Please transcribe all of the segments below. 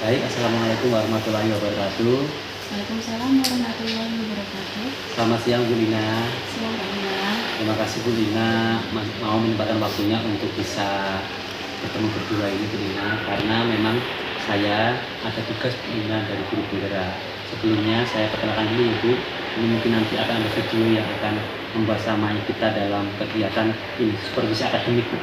Baik, Assalamualaikum warahmatullahi wabarakatuh. Waalaikumsalam warahmatullahi wabarakatuh. Selamat siang Bu Lina. Siang Kak Lina. Terima kasih Bu Lina mau menyempatkan waktunya untuk bisa bertemu berdua ini Bu Lina, karena memang saya ada tugas Bu Lina dari Guru Penggerak. Sebelumnya saya perkenalkan dulu ya Bu. Ini mungkin nanti akan ada video yang akan membersamai kita dalam kegiatan ini, supervisi akademik Bu.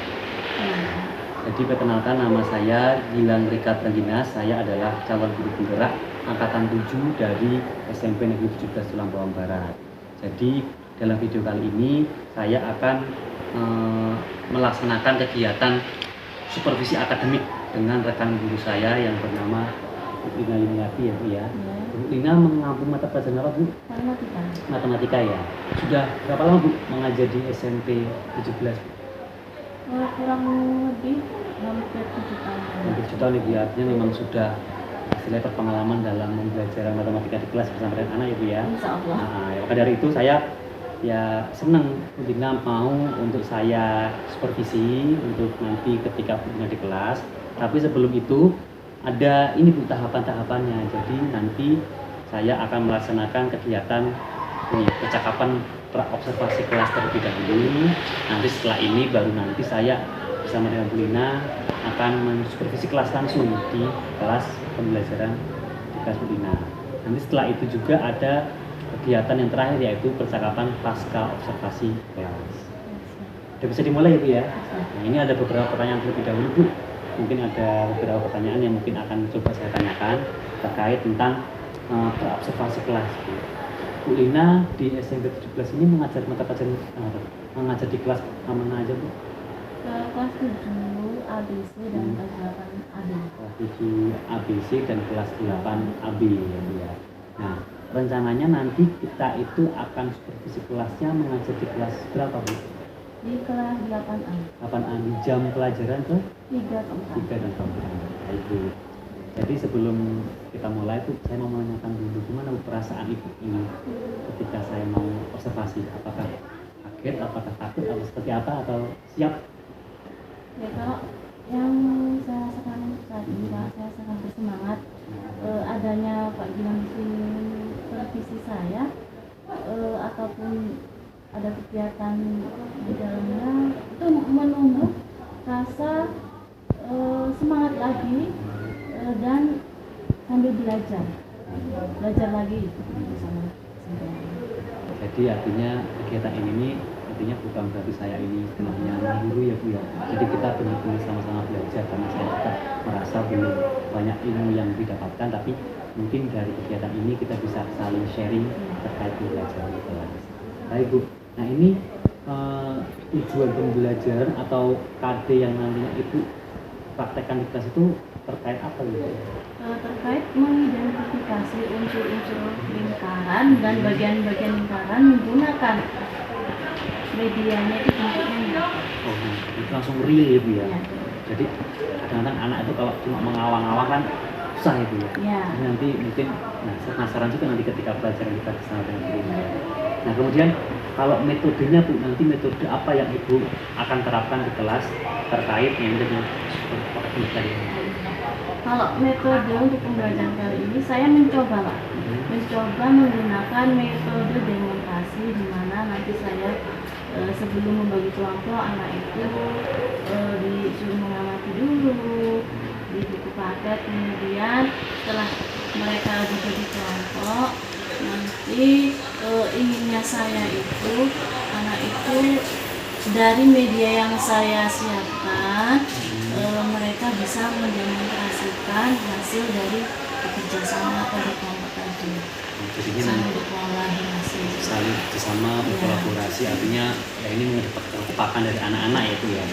Jadi perkenalkan, nama saya Gilang Rika Pranggina. Saya adalah calon guru penggerak angkatan 7 dari SMP Negeri 17 Tulang Bawang Barat. Jadi dalam video kali ini saya akan melaksanakan kegiatan supervisi akademik dengan rekan guru saya yang bernama Bu Lina Yuniati ya Bu ya. Bu Lina mengampu mata pelajaran apa Bu? Matematika. Matematika ya. Sudah berapa lama Bu mengajar di SMP 17? Kurang lebih hampir 7 tahun. Hampir 7 tahun ya, artinya memang sudah istilahnya berpengalaman dalam membelajar matematika di kelas bersama dengan anak ibu ya. Insya Allah. Nah, maka dari itu saya ya senang Bu Lina mau untuk saya supervisi untuk nanti ketika Bu Lina di kelas. Tapi sebelum itu ada ini Bu tahapan-tahapannya. Jadi nanti saya akan melaksanakan kegiatan ini percakapan observasi kelas terlebih dahulu. Nanti setelah ini baru nanti saya bersama dengan Bu Lina akan mensupervisi kelas langsung di kelas pembelajaran di kelas Bu Lina. Nanti setelah itu juga ada kegiatan yang terakhir yaitu percakapan pasca observasi kelas. Sudah bisa dimulai ya Bu ya? Nah, ini ada beberapa pertanyaan terlebih dahulu Bu. Mungkin ada beberapa pertanyaan yang mungkin akan coba saya tanyakan terkait tentang observasi kelas Bu. Bu Lina di SMP 17 ini mengajar mata pelajaran mengajar di kelas mana aja Bu? Kelas 7 ABC dan kelas 8 AB. Kelas 7 ABC dan kelas 8 AB ya Bu ya. Nah, rencananya nanti kita itu akan supervisi kelasnya mengajar di kelas berapa Bu? Di kelas 8A. 8A di jam pelajaran ke 3 ke 4. 3 dan 4. Baik Bu. Jadi sebelum kita mulai tuh saya mau menanyakan dulu gimana perasaan Ibu ini ketika saya mau observasi, apakah kaget, apakah takut, atau seperti apa, atau siap? Ya kalau yang saya rasakan saat ini Pak, saya sangat bersemangat adanya Pak Gilang di supervisi saya ataupun ada kegiatan di dalamnya itu menumbuh rasa semangat lagi dan sambil belajar lagi bersama saya. Jadi artinya kegiatan ini artinya bukan berarti saya ini istilahnya guru ya Bu ya. Jadi kita benar-benar sama-sama belajar, karena saya juga merasa belum banyak ilmu yang didapatkan, tapi mungkin dari kegiatan ini kita bisa saling sharing terkait pembelajaran di kelas. Baik Bu. Nah ini tujuan pembelajaran atau KD yang nantinya Ibu praktekkan di kelas itu terkait apa Bu? Terkait mengidentifikasi unsur-unsur lingkaran dan bagian-bagian lingkaran menggunakan medianya itu bentuknya. Oh, itu langsung real ya Bu ya. Ya. Jadi kadang-kadang anak itu kalau cuma mengawang-awang kan susah ya Bu ya. Ya. Jadi nanti mungkin, nah saya penasaran juga nanti ketika pelajaran kita bersama dengan Bu Lina. Nah kemudian kalau metodenya Bu, nanti metode apa yang Ibu akan terapkan di kelas terkait yang dengan supervisi tadi? Kalau metode untuk pembelajaran kali ini saya mencoba Pak, mencoba menggunakan metode demonstrasi di mana nanti saya sebelum membagi kelompok anak itu disuruh mengamati dulu di buku paket, kemudian setelah mereka dibagi kelompok nanti inginnya saya itu anak itu dari media yang saya siapkan mereka bisa mendemonstrasikan hasil dari kerjasama pada kelompok tadi. Jadinya Saling nanti berkolaborasi. saling bersama berkolaborasi, artinya ya ini mengedepankan kekompakan dari anak-anak ya Bu ya.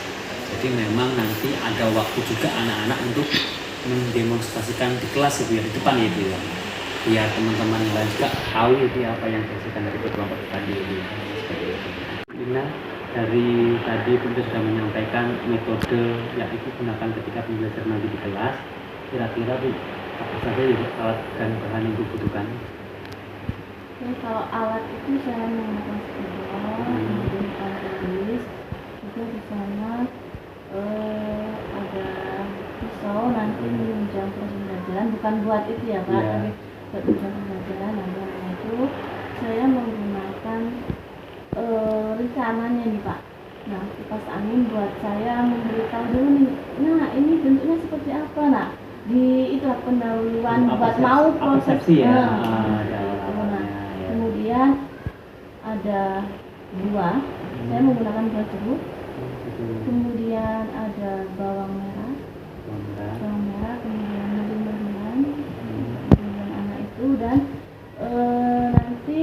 Jadi memang nanti ada waktu juga anak-anak untuk mendemonstrasikan di kelas ya Bu ya, di depan ya Bu ya. Biar teman-teman yang lain juga tahu itu apa yang dihasilkan dari kelompok tadi ya Bu ya. Seperti itu. Lina, dari tadi Ibu sudah menyampaikan metode yang Ibu gunakan ketika pembelajaran nanti di kelas. Kira-kira Bu, apa saja ya alat dan bahan yang Ibu butuhkan? Jadi kalau alat itu saya menggunakan spidol, kemudian tulis, juga di sana ada pisau atau nanti menunjang proses pembelajaran, bukan buat itu ya Pak, Iya. tapi buat menunjang pembelajaran. Nah, karena itu saya menggunakan rencananya nih Pak. Nah, kipas angin buat saya memberitahu dulu nih, nah ini bentuknya seperti apa. Nah, di itu pendahuluan buat mau proses persepsi ya. Nah, Awalnya, ya. kemudian ada buah, saya menggunakan buah jeruk, Gitu. kemudian ada bawang merah, kemudian meriang, kemudian anak itu, dan nanti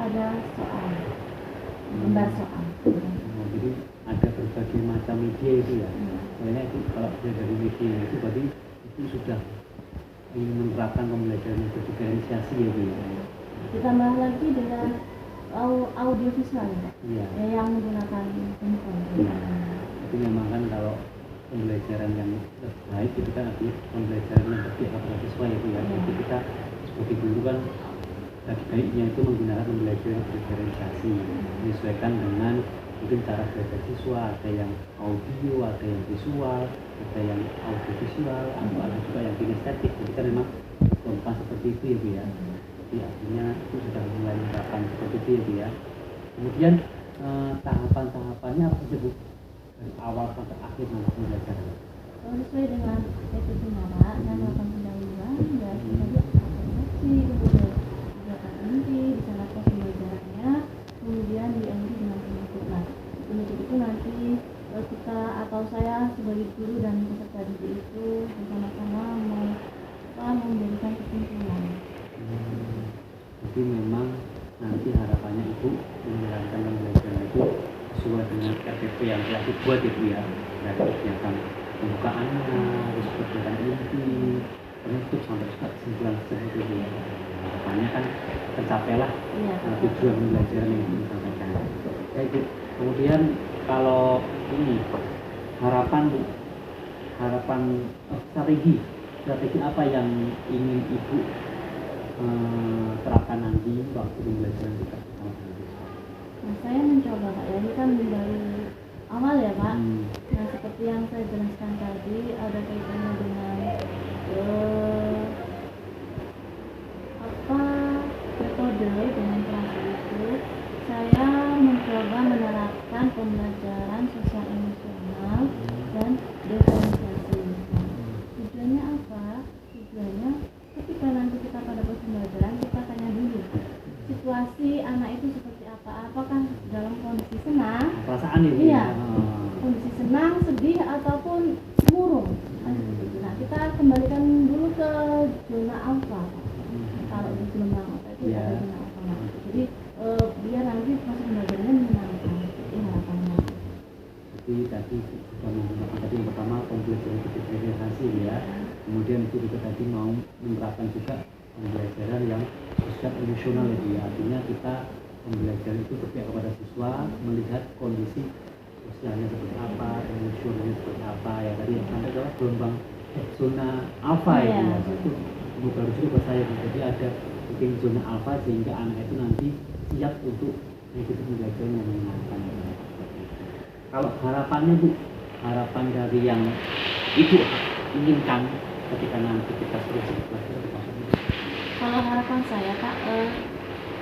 ada soal, gambar soal. Oh, jadi ada berbagai macam media itu ya. Soalnya itu kalau dari media itu berarti itu sudah ingin menerapkan pembelajaran yang berdiferensiasi ya Bu ya. Ditambah lagi dengan audio visual ya Pak, Iya. yang menggunakan handphone. Itu memang kan kalau pembelajaran yang baik itu kan artinya pembelajaran yang berpihak pada siswa ya Bu ya. Jadi kita sebagai guru kan baik-baiknya itu menggunakan pembelajaran yang berdiferensiasi, menyesuaikan dengan mungkin cara belajar siswa, ada yang audio, ada yang visual, ada yang audiovisual, atau ada juga yang kinestetik. Jadi kan memang bukan seperti itu ya Bu ya. Jadi artinya itu sudah mulai menerapkan seperti itu ya Bu ya. Kemudian tahapan-tahapannya apa sih Bu? Dari awal sampai akhir nanti pembelajaran. Sesuai dengan metode Nara, saya melakukan pendahuluan, dan tadi presentasi, kemudian kegiatan inti, di sana proses pembelajarannya, kemudian diakhiri dengan penutup. Nah, penutup itu nanti kita atau saya sebagai guru dan peserta didik itu bersama-sama memberikan kesimpulan. Jadi memang nanti harapannya Ibu menjalankan pembelajaran itu sesuai dengan RPP yang telah dibuat Ibu ya. Dari kegiatan pembukaannya, terus kegiatan inti, penutup sampai juga kesimpulan seperti itu ya. Harapannya kan tercapailah tujuan pembelajaran yang disampaikan. Ya Ibu. Kemudian kalau ini harapan strategi apa yang ingin Ibu terapkan nanti waktu pembelajaran kita bersama dengan siswa? Nah, saya mencoba Pak ya, ini kan dari awal ya Pak. Nah, seperti yang saya jelaskan tadi, ada kaitannya dengan metode dengan proses itu. Saya mencoba menerapkan pembelajaran sosial emosional dan diferensiasi. Tujuannya apa? Tujuannya ketika nanti kita pada proses pembelajaran, kita tanya dulu situasi anak itu seperti apa, apakah dalam kondisi senang, perasaan itu iya, kondisi senang, sedih, ataupun murung. Nah, kita kembalikan dulu ke zona alfa. Kalau di zona alfa itu ada zona alfa. Jadi biar nanti proses pembelajarannya menyenangkan, itu harapannya. Jadi tadi sudah menggunakan tadi yang pertama pembelajaran diferensiasi ya. Kemudian itu juga tadi mau menerapkan juga pembelajaran yang sosial emosional itu ya. Artinya kita pembelajaran itu berpihak kepada siswa, melihat kondisi sosialnya seperti apa, emosionalnya seperti apa ya. Tadi yang sampai adalah gelombang zona alfa itu ya. Itu baru juga buat saya. Jadi ada mungkin zona alfa sehingga anak itu nanti siap untuk mengikuti pembelajaran yang menyenangkan. Kalau harapannya Bu, harapan dari yang Ibu inginkan ketika nanti kita selesai pelajaran maksudnya? Kalau harapan saya Pak,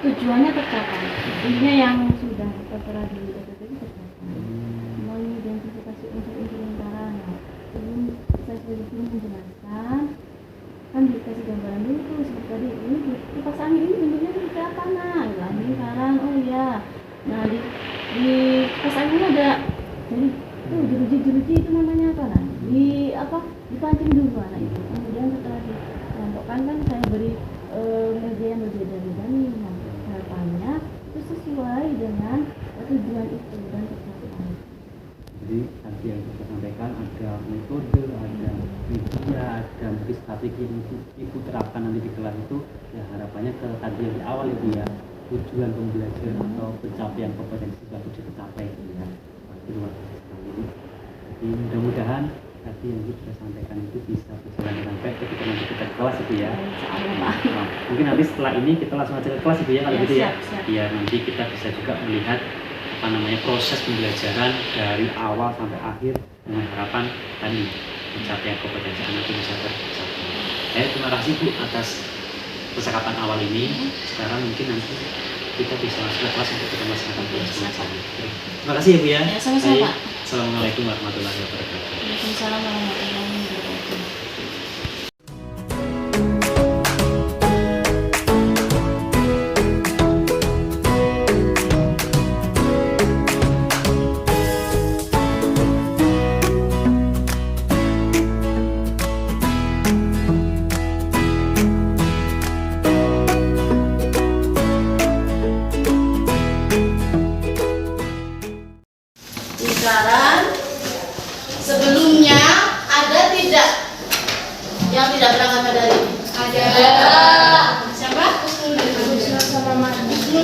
tujuannya tercapai. Intinya yang sudah tertera di SPP itu tercapai. Mengidentifikasi unsur-unsur lingkaran. Nah, sebelum saya sebagai guru menjelaskan, kan dikasih gambaran dulu tuh seperti tadi, ini kipas angin ini bentuknya seperti apa nah, lingkaran, oh iya. Nah, di kipas angin ada jadi tuh jeruji itu namanya apa nah? Dipancing dulu anak itu. Kemudian setelah dikelompokkan kan saya beri media yang berbeda-beda nih. Nah, harapannya itu sesuai dengan tujuan itu dan tercapai. Jadi tadi yang saya sampaikan ada metode, ada media, ada mungkin strategi yang Ibu terapkan nanti di kelas itu ya harapannya ke tadi yang di awal itu ya, tujuan pembelajaran atau pencapaian kompetensi siswa itu tercapai gitu ya. Pasti luar biasa sekali. Jadi mudah-mudahan tadi yang Ibu sudah sampaikan itu bisa berjalan dengan baik ketika nanti kita ke kelas itu ya. Nah, mungkin nanti setelah ini kita langsung aja ke kelas itu ya kalau gitu ya. Iya, nanti kita bisa juga melihat proses pembelajaran dari awal sampai akhir dengan harapan tadi pencapaian kompetensi anak itu bisa tercapai. Terima kasih Bu atas percakapan awal ini. Sekarang mungkin nanti kita bisa masuk ke kelas untuk kita melaksanakan tugas pengajaran. Terima kasih ya Bu ya. Ya, sama-sama. Baik. Assalamualaikum warahmatullahi wabarakatuh. Waalaikumsalam warahmatullahi wabarakatuh. Lingkaran sebelumnya ada tidak yang tidak berangkat dari? Ada. Siapa? Husnul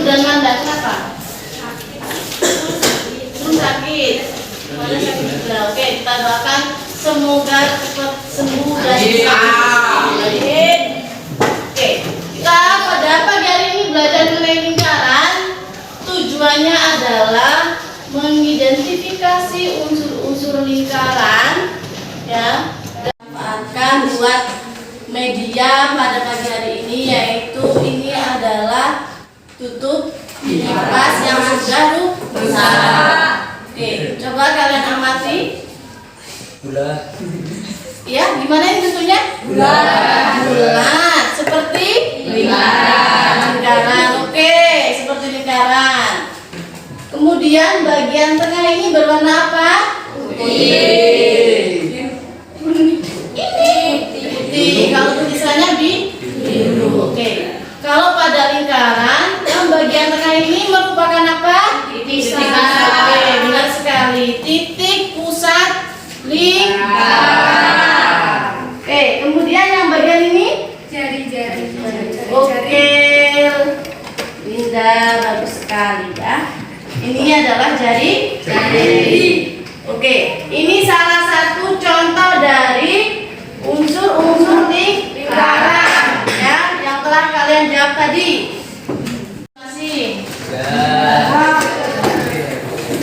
dan Manda. Kenapa? Husnul sakit. Manda sakit juga. Oke, kita doakan semoga cepat sembuh dari sakit. Oke, kita pada pagi hari ini belajar mengenai lingkaran. Tujuannya adalah mengidentifikasi unsur-unsur lingkaran ya, dan akan buat media pada pagi hari ini, yaitu ini adalah tutup kipas yang sudah rusak. Oke, coba kalian amati. Bulat. Ya, gimana ini bentuknya? Bulat, seperti lingkaran. Oke, seperti lingkaran. Kemudian bagian tengah ini berwarna apa? Putih. Putih. Kalau tulisannya biru. Oke. Kalau pada lingkaran, yang bagian tengah ini merupakan apa? Titik. Oke, benar sekali. Titik pusat lingkaran. Oke, kemudian yang bagian ini? Jari-jari. Oke. Linda, bagus sekali ya. Ini adalah jari. Oke, ini salah satu contoh dari unsur-unsur lingkaran ya, yang telah kalian jawab tadi. Terima kasih.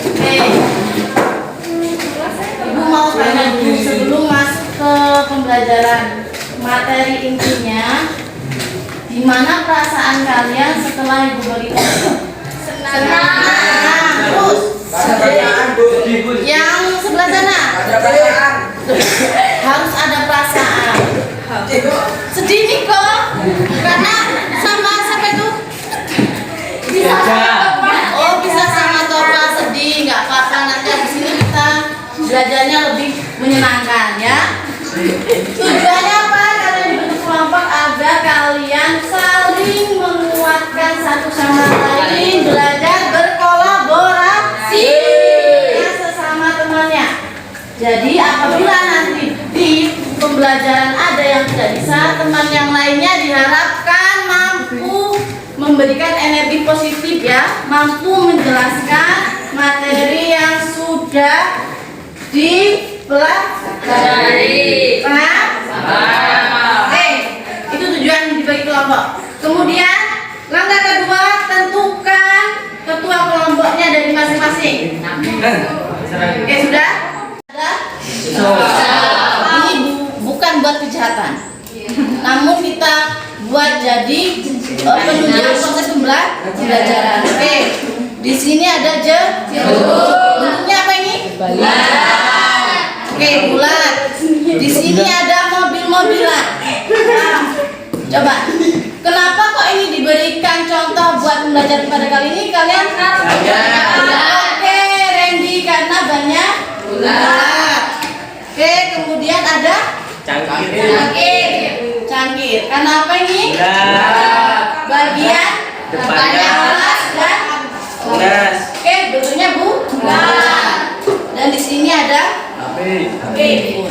Oke. Ibu mau tanya dulu sebelum masuk ke pembelajaran materi intinya. Di mana perasaan kalian setelah ibu berikan? Senang. Terus yang sebelah sana harus ada perasaan. Sedih nih kok, karena sama siapa itu? Bisa. Oh, bisa sama Topa sedih, nggak apa-apa. Nanti di sini kita belajarnya lebih menyenangkan ya. Tujuannya apa? Kalian dibentuk kelompok agar kalian saling menguatkan satu sama lain, belajar berkolaborasi ya, sesama temannya. Jadi apabila nanti di pembelajaran ada yang tidak bisa, teman yang lainnya diharapkan mampu memberikan energi positif ya, mampu menjelaskan materi yang sudah dipelajari. Paham? Oke, itu tujuan dibagi kelompok. Kemudian langkah kedua, tentukan ketua kelompoknya dari masing-masing. Oke, sudah? Ini bukan buat kejahatan, namun kita buat jadi penunjang proses pembelajaran. Oke, di sini ada jeruk. Bentuknya apa ini? Oke, bulat. Di sini ada mobil-mobilan. Coba, kenapa kok ini diberikan contoh buat pembelajaran pada kali ini? Kalian? Oke, Randy, karena banyak bulat. Oke, kemudian ada cangkir. Karena apa ini? Bagian depannya alas dan gas. Oke, bentuknya bulat. Dan di sini ada bibun.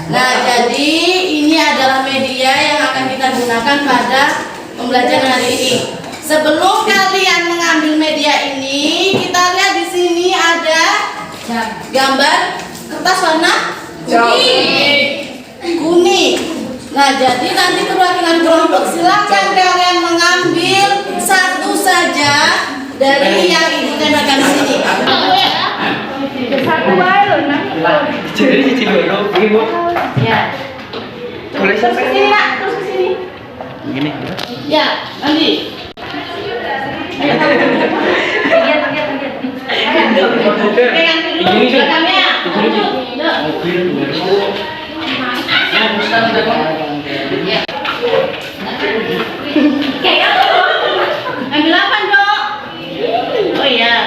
Nah, jadi ini adalah media yang akan kita gunakan pada pembelajaran hari ini. Sebelum kalian mengambil media ini, kita lihat di sini ada gambar kertas warna kuning. Nah, jadi nanti perwakilan kelompok silakan kalian mengambil satu saja dari yang ibu tempelkan di sini. Satu bae loh, nanti. Jadi cici dulu, ibu. Ya. Boleh Terus ke sini nak, terus ke sini. Gini. Ya, Andi. Ayo kamu. Lihat. Pegang dulu belakangnya. Ambil apa, Dok? Oh iya.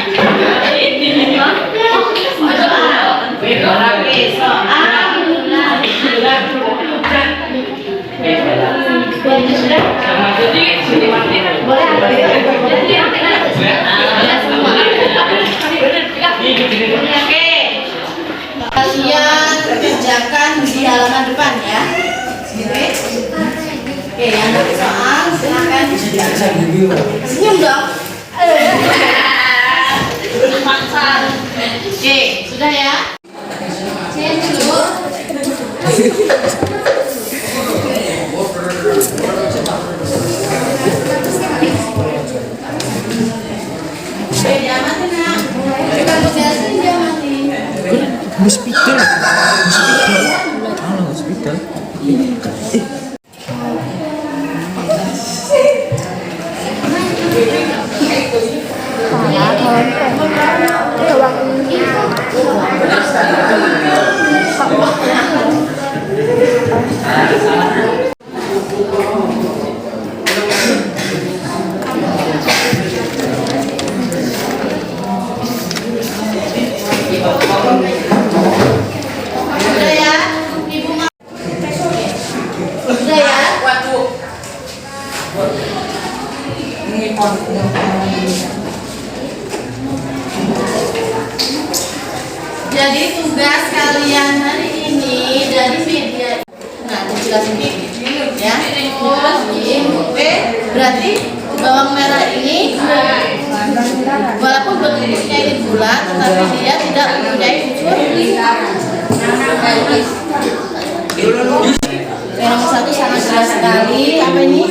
Kalian kerjakan di halaman depan ya. Oke, yang ada soal silakan. Senyum dong. Oke, sudah ya. Saya dulu. Oke, diamatin nak. Coba begasin diamatin. Hospital. Ah, hospital. Sudah ya, Ibu mau. Sudah ya. Jadi tugas kalian hari ini dari media. Nah, dijelasin ya. Oke, berarti bawang merah ini walaupun bentuknya ini bulat, tetapi dia tidak mempunyai unsur lingkaran. Yang nomor satu sangat jelas sekali. Apa ini?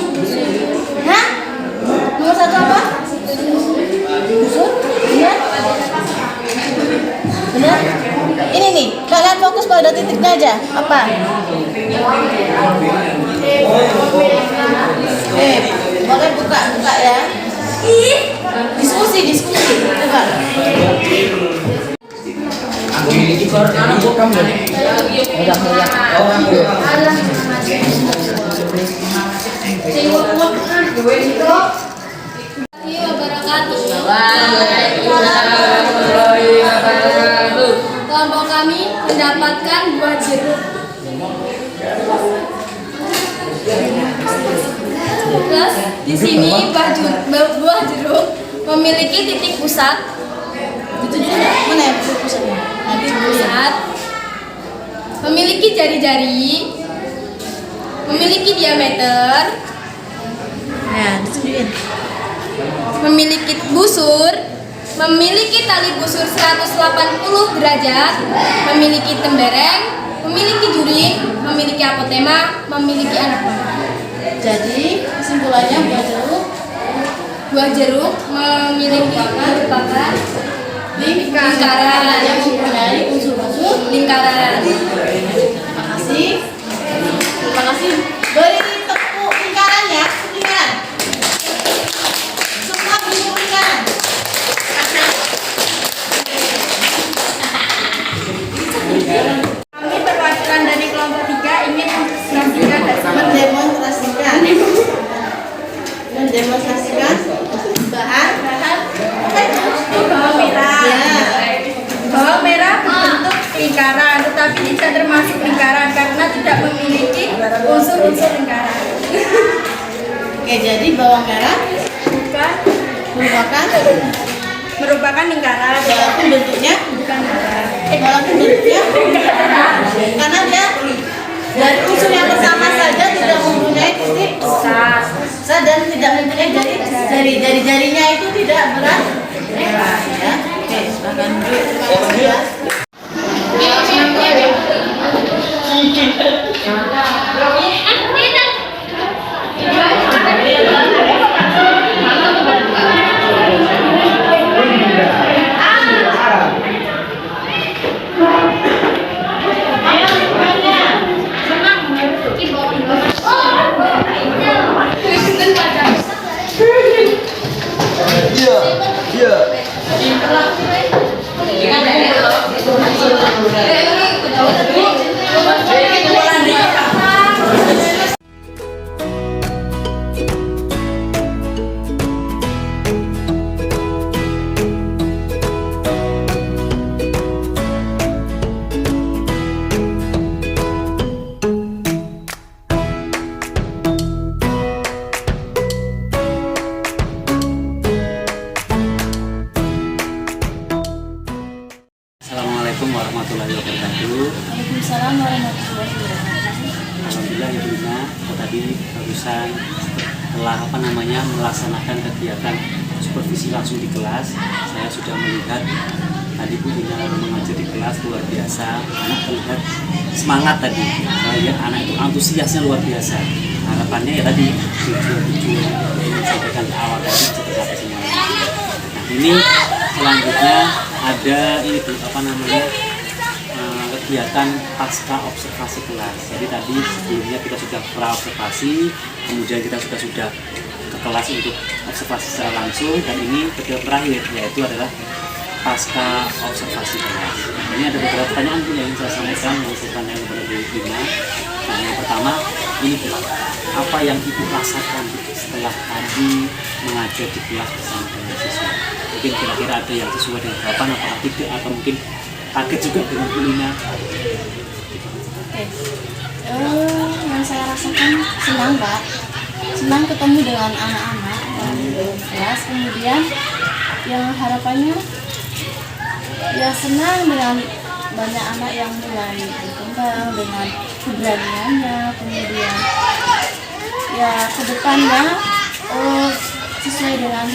Hah? Nomor satu apa? Unsur? Benar? Benar? Ini nih, kalian fokus pada titiknya aja. Apa? Boleh buka ya. Diskusi. Coba. Kelompok kami mendapatkan buah jeruk. Terus di sini buah jeruk memiliki titik pusat. Ditunjukin nggak? Mana ya pusatnya? Titik pusat. Memiliki jari-jari. Memiliki diameter. Nah, ditunjukin. Memiliki busur. Memiliki tali busur 180 derajat. Memiliki tembereng. Memiliki juring. Memiliki apotema. Memiliki anak panah. Jadi kesimpulannya Buah jeruk memiliki merupakan lingkaran yang mempunyai unsur-unsur lingkaran. Terima kasih. Beri tepuk lingkaran ya, lingkaran. Semua bentuk lingkaran. Kami perwakilan dari kelompok 3 ingin mendemonstrasikan bahan apa itu? bawang merah. Ya. Bawang merah berbentuk lingkaran, tetapi tidak termasuk lingkaran karena tidak memiliki unsur-unsur lingkaran. Oke, jadi bawang merah Merupakan lingkaran, walaupun bentuknya bukan lingkaran. karena dia dari unsur yang bersama saja tidak mempunyai titik pusat dan tidak mempunyai jari-jarinya itu tidak berat ya. Oke, silakan duduk. Terima kasih ya. warahmatullahi wabarakatuh. Alhamdulillah ya Bu Lina, tadi barusan setelah melaksanakan kegiatan supervisi langsung di kelas, saya sudah melihat tadi Bu Lina mengajar di kelas luar biasa, anak terlihat semangat tadi, saya lihat anak itu antusiasnya luar biasa. Harapannya ya tadi tujuan yang disampaikan di awal tadi tercapai semuanya. Nah ini selanjutnya ada ini Bu, kegiatan pasca observasi kelas. Jadi tadi sebelumnya kita sudah pra-observasi, kemudian kita sudah ke kelas untuk observasi secara langsung, dan ini kegiatan terakhir yaitu adalah pasca observasi kelas. Ini ada beberapa pertanyaan Bu yang saya sampaikan yang saya tanya kepada Bu Lina. Nah, yang pertama ini Bu, apa yang Ibu rasakan setelah tadi mengajar di kelas bersama dengan siswa? Mungkin kira-kira ada yang sesuai dengan harapan apakah tidak, atau mungkin kaget juga dengan Bu Lina? Oke, yang saya rasakan senang Pak, senang ketemu dengan anak-anak di kelas. Kemudian yang harapannya ya senang dengan banyak anak yang mulai berkembang dengan keberaniannya. Kemudian ya kedepannya sesuai dengan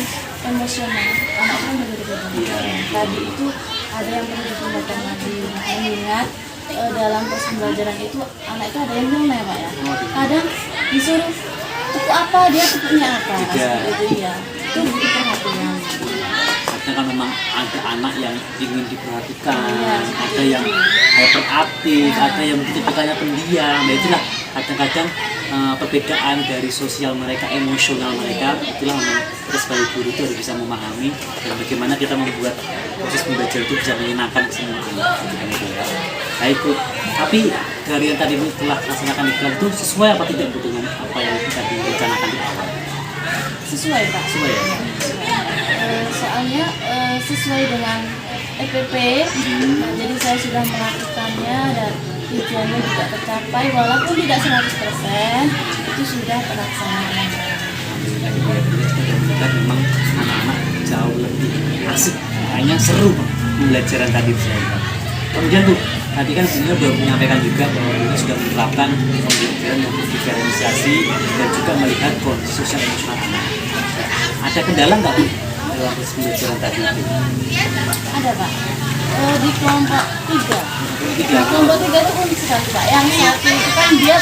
emosional anak kan berbeda-beda. Tadi itu ada yang perlu ditingkatkan lagi, mengingat dalam proses pembelajaran itu anak itu ada yang belum ya Pak ya. Kadang disuruh tuku apa, dia tukunya apa, seperti itu ya. Itu butuh perhatian. Karena kan memang ada anak yang ingin diperhatikan, ada yang hyperaktif, ada yang tipikalnya pendiam. Nah itulah kadang-kadang perbedaan dari sosial mereka, emosional mereka. Itulah memang kita sebagai guru itu harus bisa memahami dan bagaimana kita membuat proses belajar itu bisa menyenangkan semua anak. Baik Bu, tapi dari yang tadi Bu telah laksanakan di kelas itu sesuai apa tidak Bu dengan apa yang kita direncanakan di awal? Sesuai Pak. Sesuai ya? Soalnya sesuai dengan EPP, nah, jadi saya sudah melakukannya dan tujuannya juga tercapai walaupun tidak 100%, itu sudah terlaksana. Kita memang anak-anak jauh lebih asik, makanya seru pembelajaran tadi saya. Kemudian Bu, tadi kan sebenarnya sudah menyampaikan juga bahwa kita sudah menerapkan pembelajaran yang diferensiasi dan juga melihat kondisi sosial emosional anak. Ada kendala nggak Bu dalam proses pembelajaran tadi? Ada Pak, di kelompok 3. Di kelompok 3 itu unik sekali Pak. Yang satu itu kan dia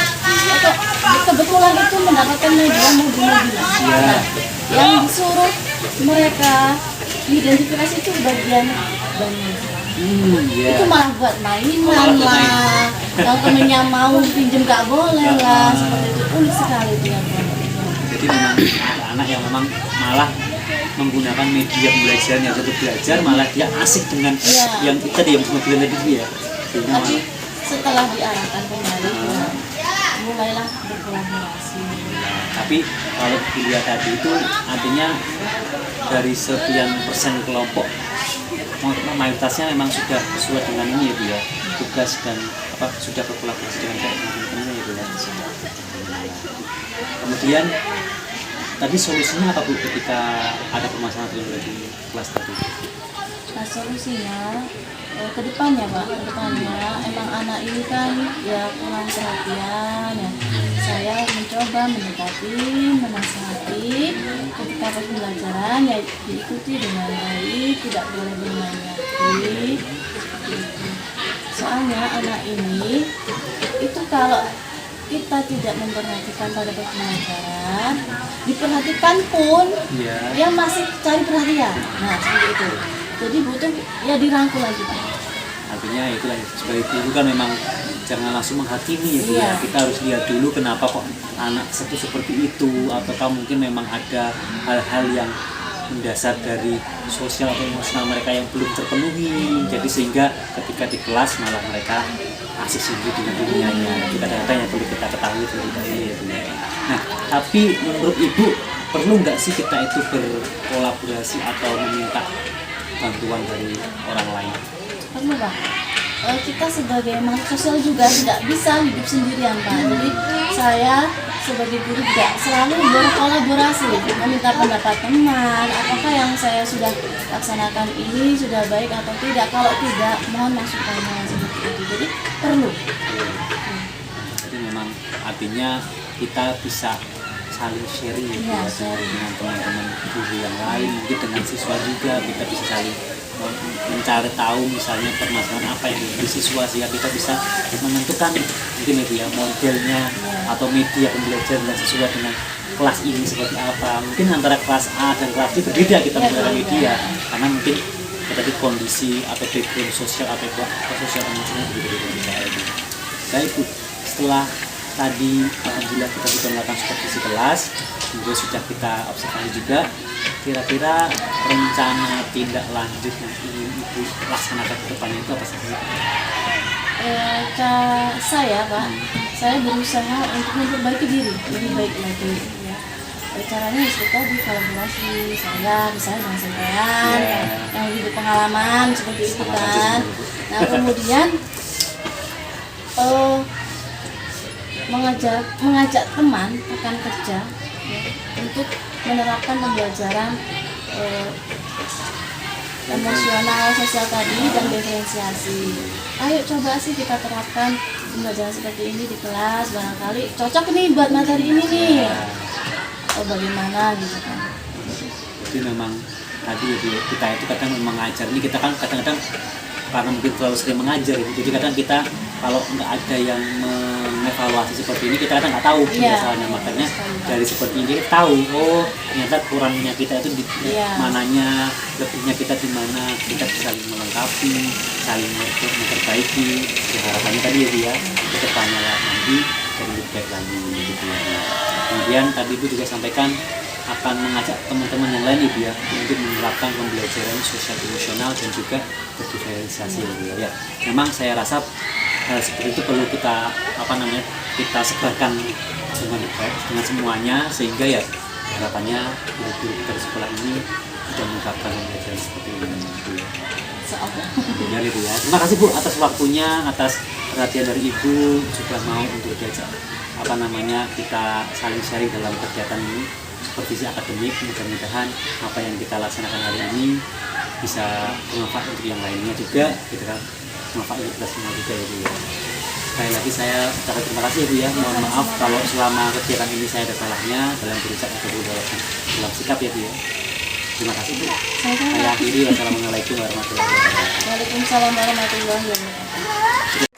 kebetulan itu mendapatkan media mobil-mobilan. Iya. Yang disuruh mereka identifikasi itu bagian banyak. Itu malah buat mainan lah, yang temennya mau pinjem gak boleh lah, seperti itu. Unik sekali dia. Jadi memang ada anak yang memang malah menggunakan media belajar yang satu belajar, malah dia asik dengan yang tadi yang mobilan tadi itu ya. Tapi setelah diarahkan kembali, mulailah berkolaborasi. Tapi kalau dilihat tadi itu artinya dari sekian persen kelompok mayoritasnya memang sudah sesuai dengan ini ya Bu ya, tugas dan sudah berkolaborasi dengan teman-temannya ya Bu ya. Kemudian tadi solusinya apa Bu ketika ada permasalahan di kelas tadi? Nah solusinya kedepannya Pak, kedepannya emang anak ini kan ya kurang perhatian ya. Saya mencoba mendekati, menasihati ketika pas pembelajaran ya diikuti dengan baik, tidak boleh bermain lagi. Soalnya anak ini itu kalau kita tidak memperhatikan pada pembelajaran, diperhatikan pun dia masih cari perhatian. Nah seperti itu. Jadi butuh ya dirangkul lagi Pak. Artinya itulah sebagai guru kan memang jangan langsung menghakimi ya Bu ya. Kita harus lihat dulu kenapa kok anak seperti itu, ataukah mungkin memang ada hal-hal yang mendasar dari sosial atau emosional mereka yang belum terpenuhi. Jadi sehingga ketika di kelas malah mereka asik sendiri dengan dunianya. Itu kadang-kadang yang perlu kita ketahui terlebih dahulu ya Bu ya. Nah, tapi menurut Ibu perlu nggak sih kita itu berkolaborasi atau meminta bantuan dari orang lain? Perlu Pak. Kita sebagai makhluk sosial juga tidak bisa hidup sendirian Pak. Jadi saya sebagai guru juga selalu berkolaborasi, meminta pendapat teman, apakah yang saya sudah laksanakan ini sudah baik atau tidak. Kalau tidak, mohon masukannya seperti itu. Jadi perlu. Jadi memang artinya kita bisa saling sharing gitu Iya, ya, sharing. dengan teman-teman guru yang lain, mungkin dengan siswa juga kita bisa saling mencari tahu misalnya permasalahan apa yang di siswa, sehingga kita bisa menentukan mungkin ya modelnya atau media pembelajaran dan sesuai dengan kelas ini seperti apa. Mungkin antara kelas A dan kelas B berbeda kita menggunakan media karena mungkin tadi kondisi atau background sosial atau sosial emosional berbeda-beda. Baik Bu, setelah tadi alhamdulillah kita sudah melakukan supervisi kelas, kemudian sudah kita observasi juga, kira-kira rencana tindak lanjut yang ingin Ibu laksanakan ke depannya itu apa saja? Saya Pak, saya berusaha untuk memperbaiki diri lebih baik lagi ya. Caranya kita di kolaborasi saya misalnya dengan sampean yang lebih berpengalaman seperti itu kan. Nah kemudian mengajak teman rekan kerja ya, untuk menerapkan pembelajaran emosional sosial tadi dan diferensiasi. Ayo coba sih kita terapkan pembelajaran seperti ini di kelas, barangkali cocok nih buat materi ini nih. Oh bagaimana gitu kan. Jadi memang tadi ya, kita itu kadang mengajar ini kita kan kadang-kadang karena mungkin terlalu sering mengajar gitu. Jadi kadang kita kalau nggak ada yang mengevaluasi seperti ini kita kadang nggak tahu masalahnya. Makanya dari seperti ini kita tahu oh ternyata kurangnya kita itu di mananya, lebihnya kita di mana, kita bisa saling melengkapi, saling memperbaiki. Ya, harapannya tadi ya ke depannya lah nanti jadi lebih baik lagi gitu ya. Kemudian tadi Ibu juga sampaikan akan mengajak teman-teman yang lain Ibu ya untuk menerapkan pembelajaran sosial emosional dan juga berdiferensiasi ya. Memang saya rasa hal seperti itu perlu kita kita sebarkan dengan semuanya sehingga ya harapannya guru-guru kita di sekolah ini sudah menerapkan pembelajaran seperti ini gitu ya. Benar itu ya. Terima kasih Bu atas waktunya, atas perhatian dari Ibu sudah mau untuk diajak kita saling sharing dalam kegiatan ini supervisi akademik. Mudah-mudahan apa yang kita laksanakan hari ini bisa bermanfaat untuk yang lainnya juga gitu kan, bermanfaat untuk kita semua juga ya Bu ya. Sekali lagi saya ucapkan terima kasih Bu ya, mohon maaf kalau selama kegiatan ini saya ada salahnya dalam berucap atau dalam sikap ya Bu ya. Terima kasih Bu. Saya akhiri, wassalamualaikum warahmatullahi wabarakatuh. Waalaikumsalam warahmatullahi wabarakatuh.